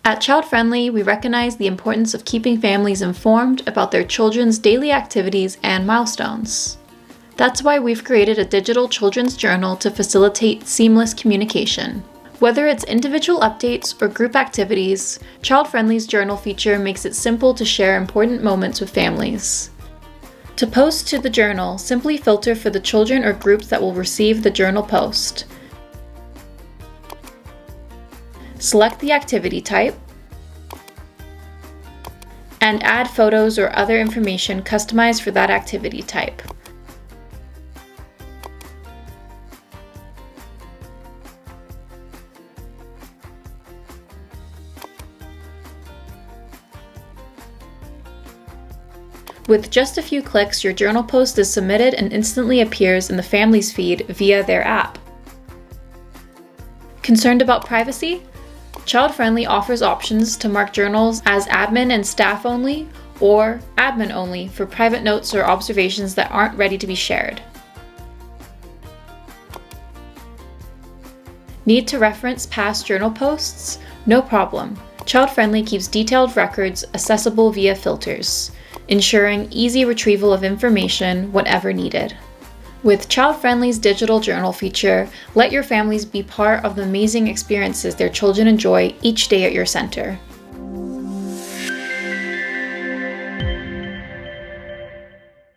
At ChildFriendly, we recognize the importance of keeping families informed about their children's daily activities and milestones. That's why we've created a digital children's journal to facilitate seamless communication. Whether it's individual updates or group activities, ChildFriendly's journal feature makes it simple to share important moments with families. To post to the journal, simply filter for the children or groups that will receive the journal post. Select the activity type, and add photos or other information customized for that activity type. With just a few clicks, your journal post is submitted and instantly appears in the family's feed via their app. Concerned about privacy? ChildFriendly offers options to mark journals as admin and staff only or admin only for private notes or observations that aren't ready to be shared. Need to reference past journal posts? No problem. ChildFriendly keeps detailed records accessible via filters, ensuring easy retrieval of information whenever needed. With ChildFriendly's digital journal feature, let your families be part of the amazing experiences their children enjoy each day at your center.